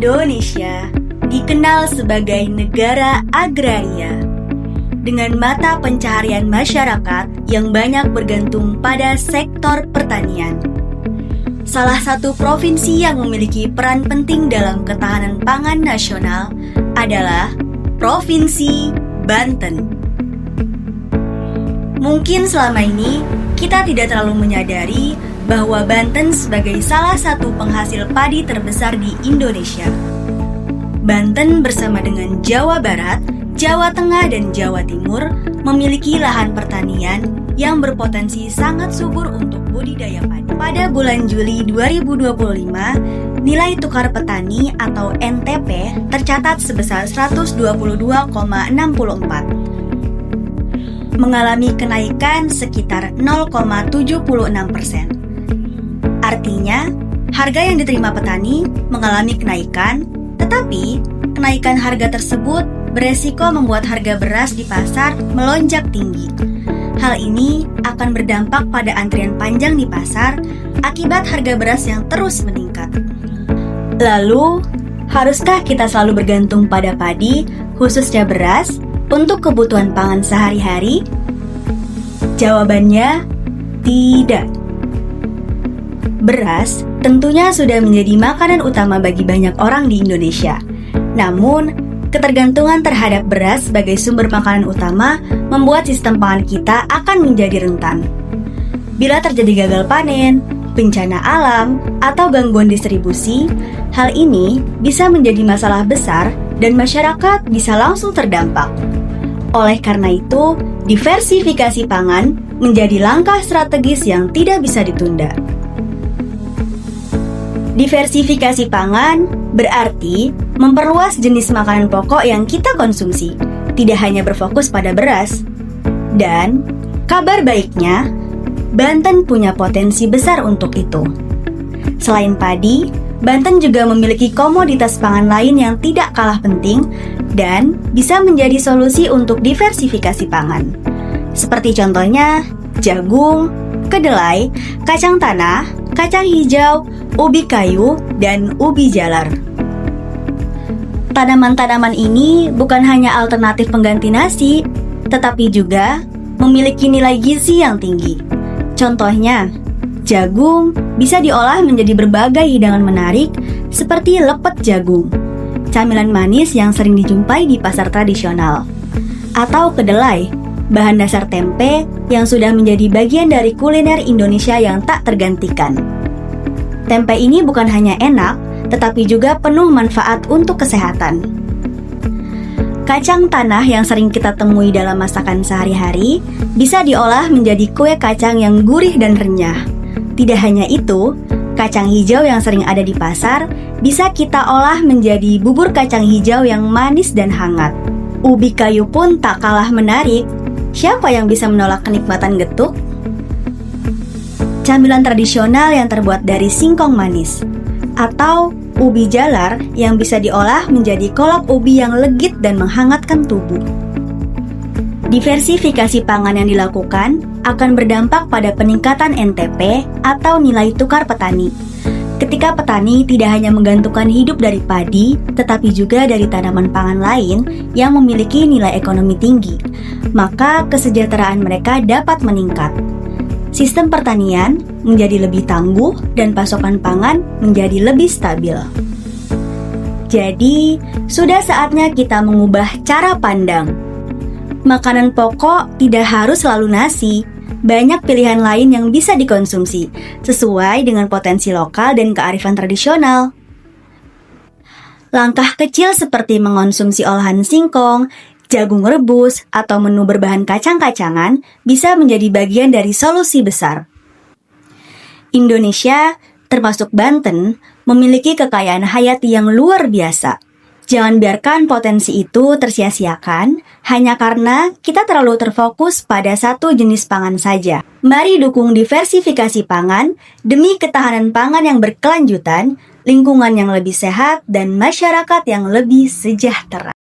Indonesia dikenal sebagai negara agraria, dengan mata pencaharian masyarakat yang banyak bergantung pada sektor pertanian. Salah satu provinsi yang memiliki peran penting dalam ketahanan pangan nasional adalah Provinsi Banten. Mungkin selama ini kita tidak terlalu menyadari bahwa Banten sebagai salah satu penghasil padi terbesar di Indonesia. Banten bersama dengan Jawa Barat, Jawa Tengah, dan Jawa Timur memiliki lahan pertanian yang berpotensi sangat subur untuk budidaya padi. Pada bulan Juli 2025, nilai tukar petani atau NTP tercatat sebesar 122,64, mengalami kenaikan sekitar 0,76%. Artinya, harga yang diterima petani mengalami kenaikan, tetapi kenaikan harga tersebut beresiko membuat harga beras di pasar melonjak tinggi. Hal ini akan berdampak pada antrian panjang di pasar akibat harga beras yang terus meningkat. Lalu, haruskah kita selalu bergantung pada padi, khususnya beras, untuk kebutuhan pangan sehari-hari? Jawabannya, tidak. Beras tentunya sudah menjadi makanan utama bagi banyak orang di Indonesia. Namun, ketergantungan terhadap beras sebagai sumber makanan utama membuat sistem pangan kita akan menjadi rentan. Bila terjadi gagal panen, bencana alam, atau gangguan distribusi, hal ini bisa menjadi masalah besar dan masyarakat bisa langsung terdampak. Oleh karena itu, diversifikasi pangan menjadi langkah strategis yang tidak bisa ditunda. Diversifikasi pangan berarti memperluas jenis makanan pokok yang kita konsumsi, tidak hanya berfokus pada beras. Dan kabar baiknya, Banten punya potensi besar untuk itu. Selain padi, Banten juga memiliki komoditas pangan lain yang tidak kalah penting dan bisa menjadi solusi untuk diversifikasi pangan. Seperti contohnya jagung, kedelai, kacang tanah, kacang hijau, ubi kayu, dan ubi jalar. Tanaman-tanaman ini bukan hanya alternatif pengganti nasi, tetapi juga memiliki nilai gizi yang tinggi. Contohnya, jagung bisa diolah menjadi berbagai hidangan menarik seperti lepet jagung, camilan manis yang sering dijumpai di pasar tradisional, atau kedelai, bahan dasar tempe yang sudah menjadi bagian dari kuliner Indonesia yang tak tergantikan. Tempe ini bukan hanya enak, tetapi juga penuh manfaat untuk kesehatan. Kacang tanah yang sering kita temui dalam masakan sehari-hari bisa diolah menjadi kue kacang yang gurih dan renyah. Tidak hanya itu, kacang hijau yang sering ada di pasar bisa kita olah menjadi bubur kacang hijau yang manis dan hangat. Ubi kayu pun tak kalah menarik. Siapa yang bisa menolak kenikmatan getuk? Camilan tradisional yang terbuat dari singkong manis, atau ubi jalar yang bisa diolah menjadi kolak ubi yang legit dan menghangatkan tubuh. Diversifikasi pangan yang dilakukan akan berdampak pada peningkatan NTP atau nilai tukar petani. Ketika petani tidak hanya menggantungkan hidup dari padi, tetapi juga dari tanaman pangan lain yang memiliki nilai ekonomi tinggi, maka kesejahteraan mereka dapat meningkat. Sistem pertanian menjadi lebih tangguh dan pasokan pangan menjadi lebih stabil. Jadi, sudah saatnya kita mengubah cara pandang. Makanan pokok tidak harus selalu nasi. Banyak pilihan lain yang bisa dikonsumsi sesuai dengan potensi lokal dan kearifan tradisional. Langkah kecil seperti mengonsumsi olahan singkong, jagung rebus, atau menu berbahan kacang-kacangan bisa menjadi bagian dari solusi besar. Indonesia, termasuk Banten, memiliki kekayaan hayati yang luar biasa. Jangan biarkan potensi itu tersia-siakan hanya karena kita terlalu terfokus pada satu jenis pangan saja. Mari dukung diversifikasi pangan demi ketahanan pangan yang berkelanjutan, lingkungan yang lebih sehat, dan masyarakat yang lebih sejahtera.